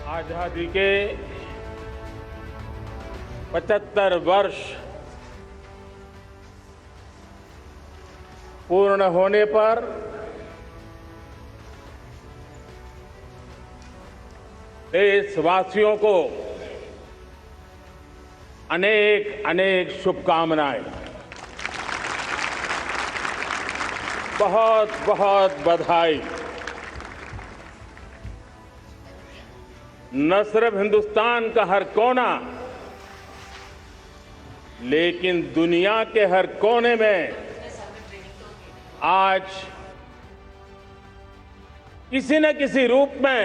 आजादी के 75 वर्ष पूर्ण होने पर देशवासियों को अनेक अनेक शुभकामनाएं, बहुत बहुत बधाई। न सिर्फ हिंदुस्तान का हर कोना, लेकिन दुनिया के हर कोने में आज किसी न किसी रूप में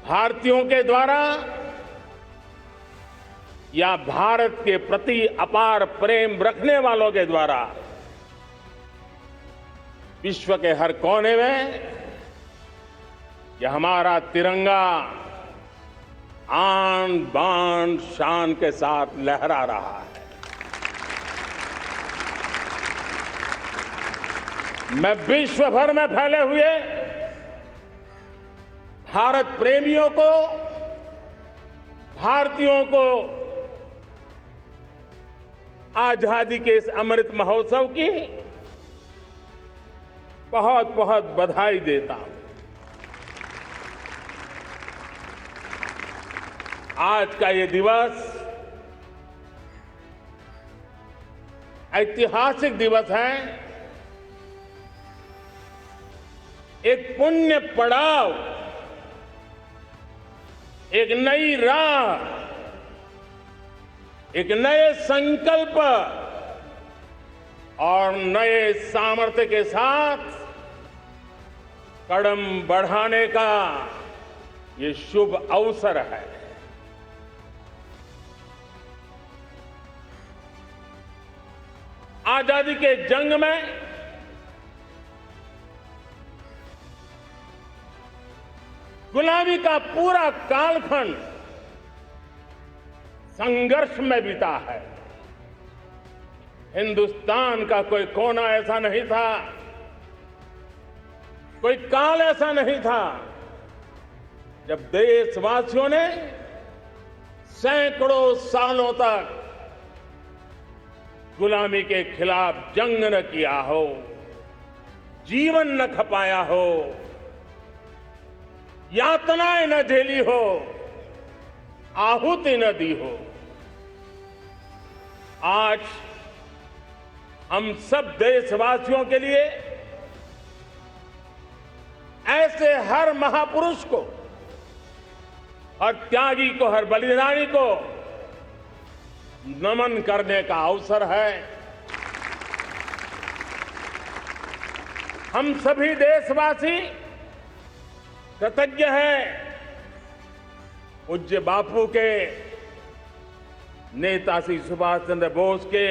भारतीयों के द्वारा या भारत के प्रति अपार प्रेम रखने वालों के द्वारा विश्व के हर कोने में यह हमारा तिरंगा आन बान शान के साथ लहरा रहा है। मैं विश्व भर में फैले हुए भारत प्रेमियों को, भारतीयों को आजादी के इस अमृत महोत्सव की बहुत बहुत बधाई देता हूं। आज का ये दिवस ऐतिहासिक दिवस है। एक पुण्य पड़ाव, एक नई राह, एक नए संकल्प और नए सामर्थ्य के साथ कदम बढ़ाने का ये शुभ अवसर है। आजादी के जंग में गुलामी का पूरा कालखंड संघर्ष में बीता है। हिंदुस्तान का कोई कोना ऐसा नहीं था, कोई काल ऐसा नहीं था जब देशवासियों ने सैकड़ों सालों तक गुलामी के खिलाफ जंग न किया हो, जीवन न खपाया हो, यातनाएं न झेली हो, आहुति न दी हो। आज हम सब देशवासियों के लिए ऐसे हर महापुरुष को, हर त्यागी को, हर बलिदानी को नमन करने का अवसर है। हम सभी देशवासी कृतज्ञ हैं पूज्य बापू के, नेताजी सुभाष चंद्र बोस के,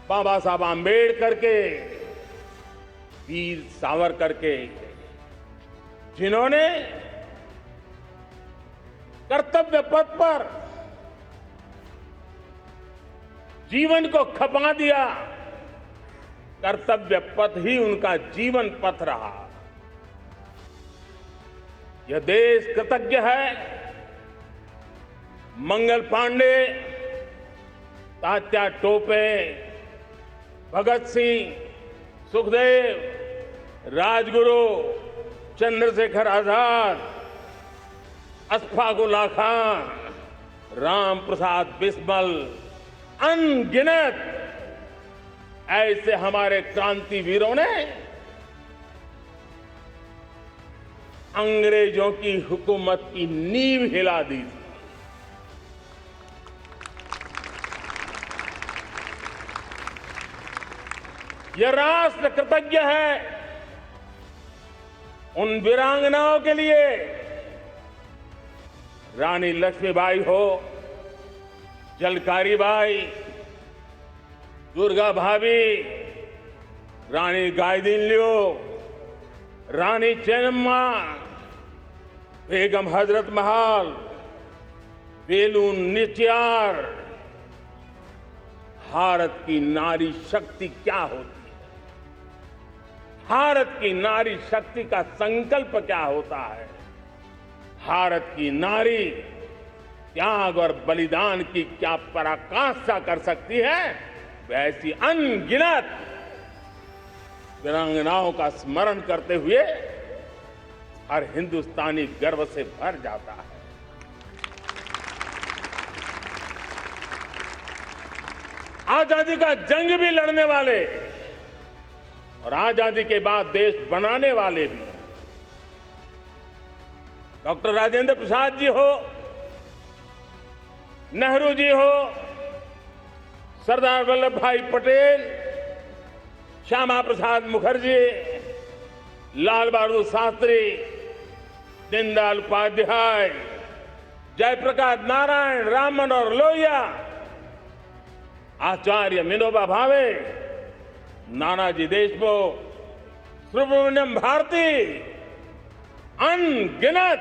बाबा साहब आंबेडकर के, वीर सावरकर के, जिन्होंने कर्तव्य पथ पर जीवन को खपा दिया। कर्तव्य पथ ही उनका जीवन पथ रहा। यह देश कृतज्ञ है मंगल पांडे, तात्या टोपे, भगत सिंह, सुखदेव, राजगुरु, चंद्रशेखर आजाद, अशफाक उल्लाह खान, राम प्रसाद बिस्मिल, अनगिनत ऐसे हमारे क्रांतिवीरों ने अंग्रेजों की हुकूमत की नींव हिला दी थी। यह राष्ट्र कृतज्ञ है उन वीरांगनाओं के लिए, रानी लक्ष्मीबाई हो, झलकारी बाई, दुर्गा भाभी, रानी गाइदिन्लियो, रानी चेन्नम्मा, बेगम हजरत महल, वेलु निचियार। भारत की नारी शक्ति क्या होती है, भारत की नारी शक्ति का संकल्प क्या होता है, भारत की नारी त्याग और बलिदान की क्या पराकाष्ठा कर सकती है, वैसी अनगिनत वीरांगनाओं का स्मरण करते हुए हर हिंदुस्तानी गर्व से भर जाता है। आजादी का जंग भी लड़ने वाले और आजादी के बाद देश बनाने वाले भी, डॉक्टर राजेंद्र प्रसाद जी हो, नेहरू जी हो, सरदार वल्लभ भाई पटेल, श्यामा प्रसाद मुखर्जी, लाल बहादुर शास्त्री, दीनदयाल उपाध्याय, जयप्रकाश नारायण, राम मनोहर लोहिया, आचार्य विनोबा भावे, नानाजी देशमुख, सुब्रमण्यम भारती, अनगिनत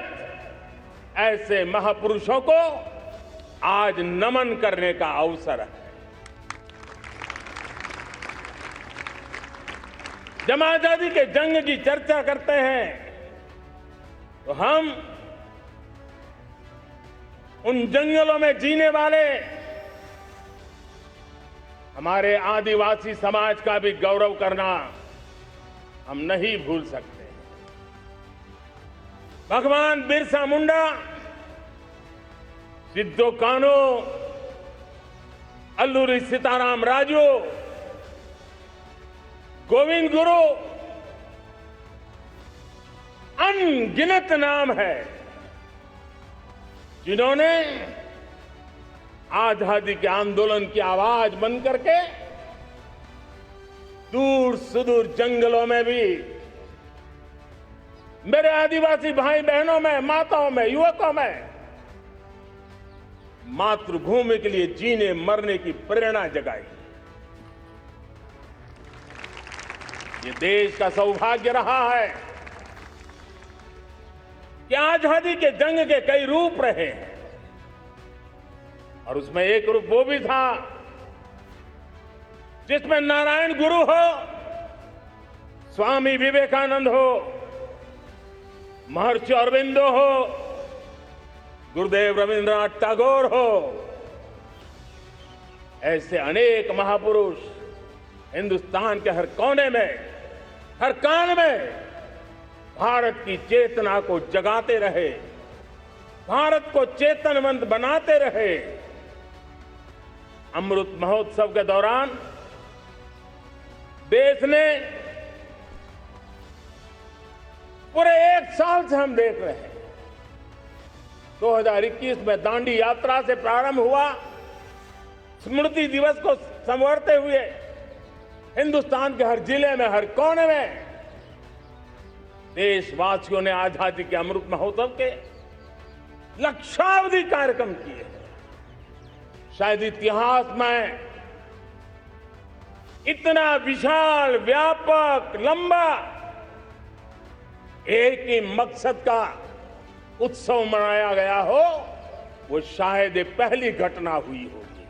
ऐसे महापुरुषों को आज नमन करने का अवसर है। जब आजादी के जंग की चर्चा करते हैं तो हम उन जंगलों में जीने वाले हमारे आदिवासी समाज का भी गौरव करना हम नहीं भूल सकते। भगवान बिरसा मुंडा, सिद्धो कान्हू, अल्लूरी सीताराम राजू, गोविंद गुरु, अनगिनत नाम है जिन्होंने आजादी के आंदोलन की आवाज बन करके दूर सुदूर जंगलों में भी मेरे आदिवासी भाई बहनों में, माताओं में, युवकों में मातृभूमि के लिए जीने मरने की प्रेरणा जगाई। ये देश का सौभाग्य रहा है कि आजादी के जंग के कई रूप रहे हैं और उसमें एक रूप वो भी था जिसमें नारायण गुरु हो, स्वामी विवेकानंद हो, महर्षि अरविंदो हो, गुरुदेव रविंद्रनाथ टैगोर हो, ऐसे अनेक महापुरुष हिंदुस्तान के हर कोने में, हर कान में भारत की चेतना को जगाते रहे, भारत को चेतनवंत बनाते रहे। अमृत महोत्सव के दौरान देश ने पूरे एक साल से हम देख रहे हैं, 2021 में दांडी यात्रा से प्रारंभ हुआ, स्मृति दिवस को संवरते हुए हिंदुस्तान के हर जिले में, हर कोने में देशवासियों ने आजादी के अमृत महोत्सव के लक्षावधि कार्यक्रम किए। शायद इतिहास में इतना विशाल, व्यापक, लंबा एक ही मकसद का उत्सव मनाया गया हो, वो शायद पहली घटना हुई होगी।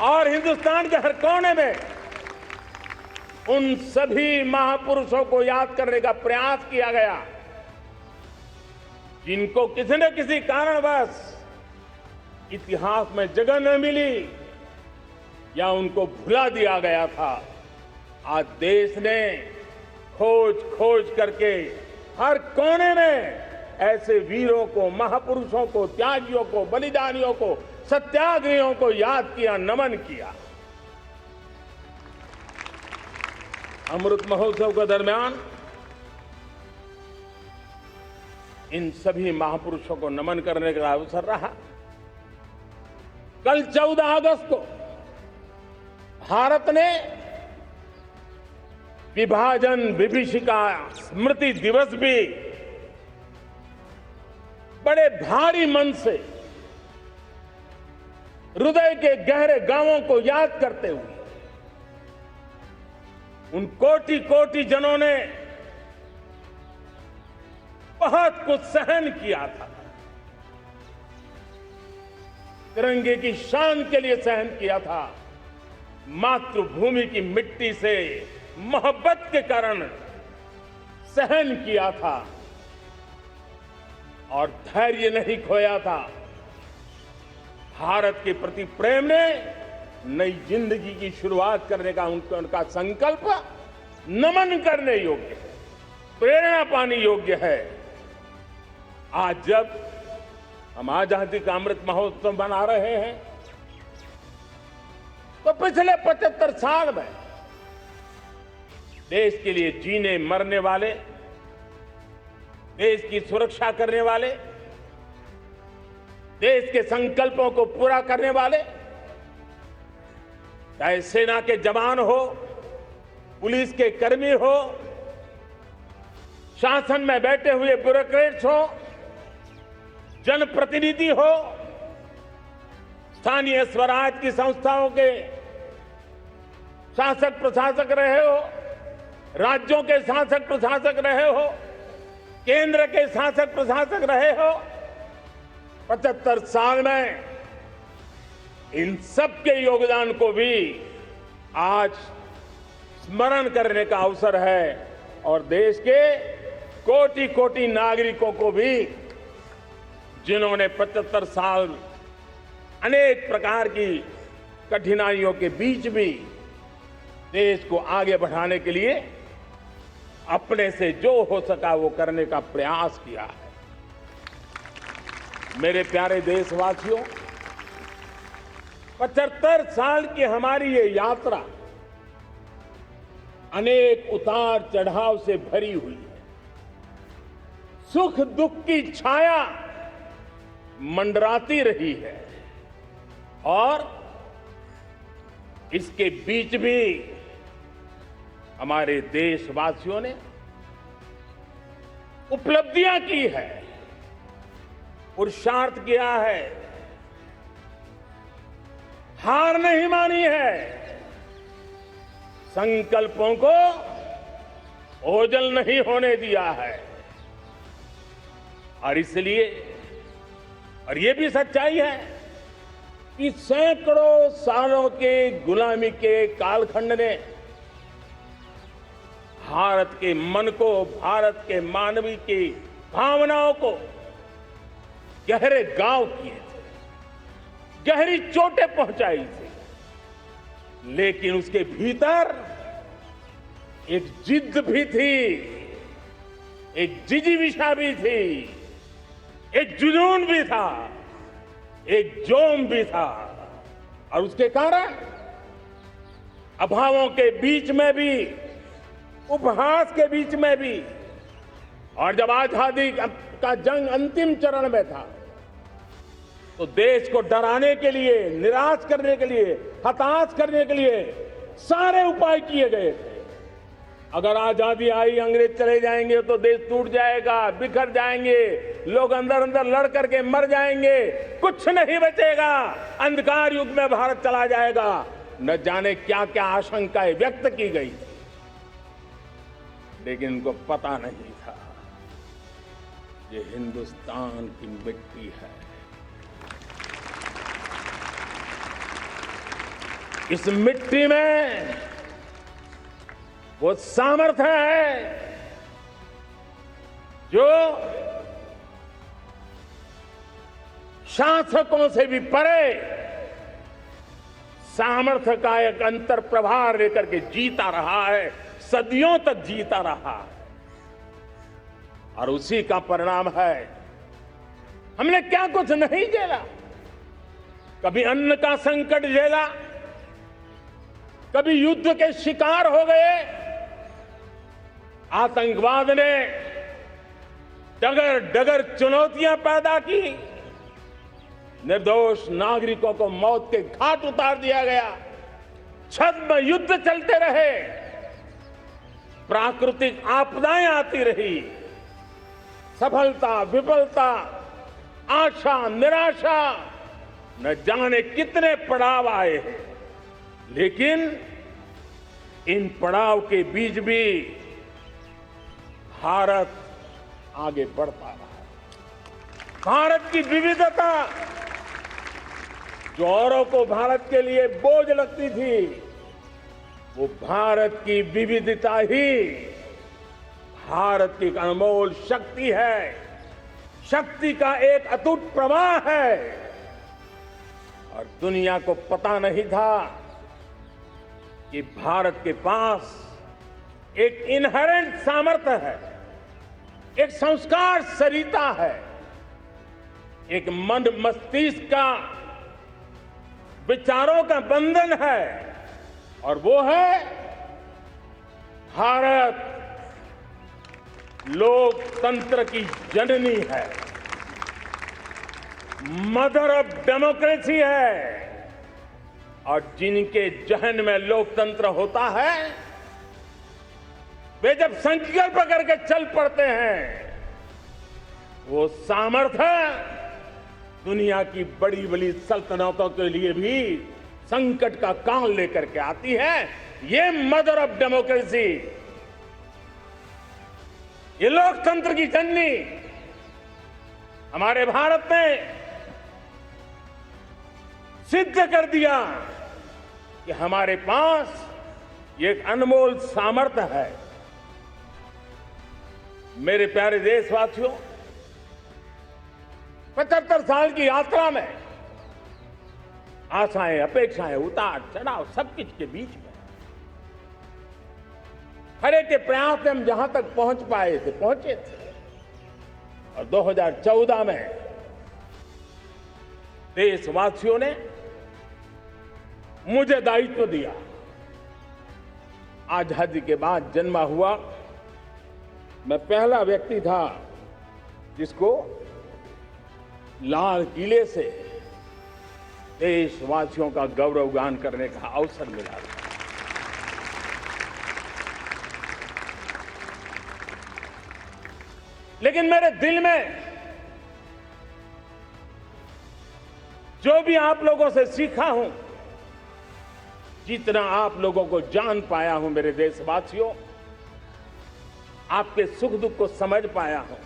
और हिंदुस्तान के हर कोने में उन सभी महापुरुषों को याद करने का प्रयास किया गया जिनको किसी न किसी कारणवश इतिहास में जगह न मिली या उनको भुला दिया गया था। आज देश ने खोज करके हर कोने में ऐसे वीरों को, महापुरुषों को, त्यागियों को, बलिदानियों को, सत्याग्रहियों को याद किया, नमन किया। अमृत महोत्सव के दरमियान इन सभी महापुरुषों को नमन करने का अवसर रहा। कल 14 अगस्त को भारत ने विभाजन विभीषिका स्मृति दिवस भी बड़े भारी मन से हृदय के गहरे गांवों को याद करते हुए उन कोटि कोटि जनों ने बहुत कुछ सहन किया था, तिरंगे की शान के लिए सहन किया था, मातृभूमि की मिट्टी से, मोहब्बत के कारण सहन किया था और धैर्य नहीं खोया था। भारत के प्रति प्रेम ने नई जिंदगी की शुरुआत करने का उनका संकल्प नमन करने योग्य है, प्रेरणा पाने योग्य है। आज जब हम आजादी का अमृत महोत्सव मना रहे हैं तो पिछले 75 साल में देश के लिए जीने मरने वाले, देश की सुरक्षा करने वाले, देश के संकल्पों को पूरा करने वाले, चाहे सेना के जवान हो, पुलिस के कर्मी हो, शासन में बैठे हुए ब्यूरोक्रेट्स हो, जनप्रतिनिधि हो, स्थानीय स्वराज की संस्थाओं के शासक प्रशासक रहे हो, राज्यों के शासक प्रशासक रहे हो, केंद्र के शासक प्रशासक रहे हो, 75 साल में इन सब के योगदान को भी आज स्मरण करने का अवसर है और देश के कोटि कोटि नागरिकों को भी, जिन्होंने 75 साल अनेक प्रकार की कठिनाइयों के बीच भी देश को आगे बढ़ाने के लिए अपने से जो हो सका वो करने का प्रयास किया है। मेरे प्यारे देशवासियों, 75 साल की हमारी ये यात्रा अनेक उतार चढ़ाव से भरी हुई है। सुख दुख की छाया मंडराती रही है और इसके बीच भी हमारे देशवासियों ने उपलब्धियां की है, पुरुषार्थ किया है, हार नहीं मानी है, संकल्पों को ओझल नहीं होने दिया है। और इसलिए, और ये भी सच्चाई है कि सैकड़ों सालों के गुलामी के कालखंड ने भारत के मन को, भारत के मानवीय की भावनाओं को गहरे घाव किए थे, गहरी चोटें पहुंचाई थी, लेकिन उसके भीतर एक जिद भी थी, एक जिजीविषा भी थी, एक जुनून भी था, एक जोम भी था। और उसके कारण अभावों के बीच में भी, उपहास के बीच में भी, और जब आजादी का जंग अंतिम चरण में था तो देश को डराने के लिए, निराश करने के लिए, हताश करने के लिए सारे उपाय किए गए थे। अगर आजादी आई, अंग्रेज चले जाएंगे तो देश टूट जाएगा, बिखर जाएंगे, लोग अंदर अंदर लड़ करके मर जाएंगे, कुछ नहीं बचेगा, अंधकार युग में भारत चला जाएगा। न जाने क्या क्या आशंकाएं व्यक्त की गई थी, लेकिन उनको पता नहीं था ये हिंदुस्तान की मिट्टी है। इस मिट्टी में वो सामर्थ्य है जो शासकों से भी परे सामर्थ्य का एक अंतर प्रभार लेकर के जीता रहा है, सदियों तक जीता रहा है। और उसी का परिणाम है, हमने क्या कुछ नहीं झेला। कभी अन्न का संकट झेला, कभी युद्ध के शिकार हो गए, आतंकवाद ने डगर डगर चुनौतियां पैदा की, निर्दोष नागरिकों को मौत के घाट उतार दिया गया, छद्म युद्ध चलते रहे, प्राकृतिक आपदाएं आती रही, सफलता विफलता, आशा निराशा, न जाने कितने पड़ाव आए हैं। लेकिन इन पड़ाव के बीच भी भारत आगे बढ़ता रहा। भारत की विविधता, जो औरों को भारत के लिए बोझ लगती थी, वो भारत की विविधता ही भारत की एक अनमोल शक्ति है, शक्ति का एक अटूट प्रवाह है। और दुनिया को पता नहीं था कि भारत के पास एक इनहेरेंट सामर्थ्य है, एक संस्कार सरिता है, एक मन मस्तिष्क का विचारों का बंधन है, और वो है भारत लोकतंत्र की जननी है, मदर ऑफ डेमोक्रेसी है। और जिनके जहन में लोकतंत्र होता है, वे जब संकल्प करके चल पड़ते हैं, वो सामर्थ्य दुनिया की बड़ी बड़ी सल्तनतों के लिए भी संकट का काल लेकर के आती है। ये मदर ऑफ डेमोक्रेसी, ये लोकतंत्र की जननी हमारे भारत ने सिद्ध कर दिया कि हमारे पास ये एक अनमोल सामर्थ्य है। मेरे प्यारे देशवासियों, 75 साल की यात्रा में आशाएं, अपेक्षाएं, उतार चढ़ाव सब कुछ के बीच में हर एक के प्रयास से हम जहां तक पहुंच पाए थे, पहुंचे थे। और 2014 में देशवासियों ने मुझे दायित्व दिया। आजादी के बाद जन्मा हुआ मैं पहला व्यक्ति था जिसको लाल किले से देशवासियों का गौरवगान करने का अवसर मिला। लेकिन मेरे दिल में जो भी आप लोगों से सीखा हूं, जितना आप लोगों को जान पाया हूं मेरे देशवासियों, आपके सुख दुख को समझ पाया हूं,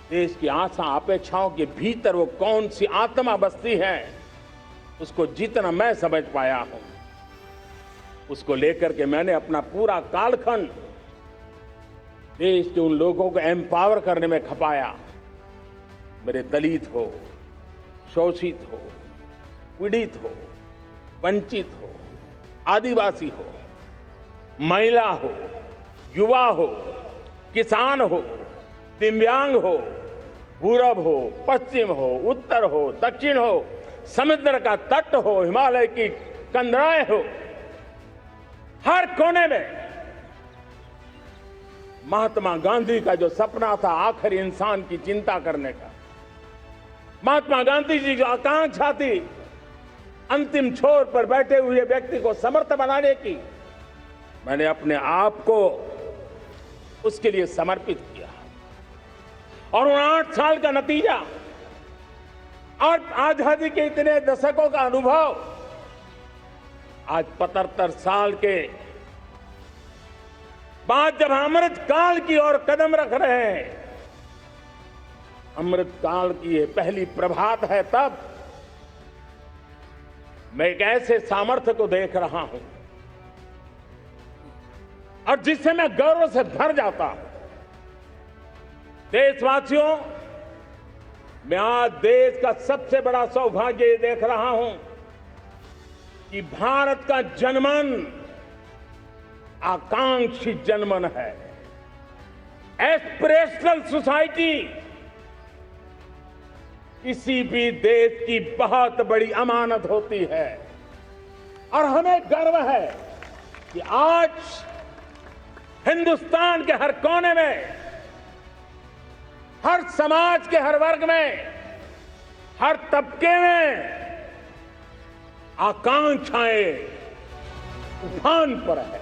देश की आशा अपेक्षाओं के भीतर वो कौन सी आत्मा बसती है, उसको जितना मैं समझ पाया हूं, उसको लेकर के मैंने अपना पूरा कालखंड देश के उन लोगों को एम्पावर करने में खपाया। मेरे दलित हो, शोषित हो, पीड़ित हो, वंचित हो, आदिवासी हो, महिला हो, युवा हो, किसान हो, दिव्यांग हो, पूरब हो, पश्चिम हो, उत्तर हो, दक्षिण हो, समुद्र का तट हो, हिमालय की कंदराएं हो, हर कोने में महात्मा गांधी का जो सपना था आखिर इंसान की चिंता करने का, महात्मा गांधी जी जो आकांक्षा थी अंतिम छोर पर बैठे हुए व्यक्ति को समर्थ बनाने की, मैंने अपने आप को उसके लिए समर्पित किया। और उन 8 साल का नतीजा और आजादी के इतने दशकों का अनुभव आज 75 साल के बाद जब अमृत काल की ओर कदम रख रहे हैं, अमृत काल की ये पहली प्रभात है, तब मैं एक ऐसे सामर्थ्य को देख रहा हूं और जिससे मैं गौरव से भर जाता हूं। देशवासियों, मैं आज देश का सबसे बड़ा सौभाग्य ये देख रहा हूं कि भारत का जनमन आकांक्षी जनमन है, एस्पिरेशनल सोसाइटी किसी भी देश की बहुत बड़ी अमानत होती है। और हमें गर्व है कि आज हिंदुस्तान के हर कोने में, हर समाज के हर वर्ग में, हर तबके में आकांक्षाएं उफान पर है।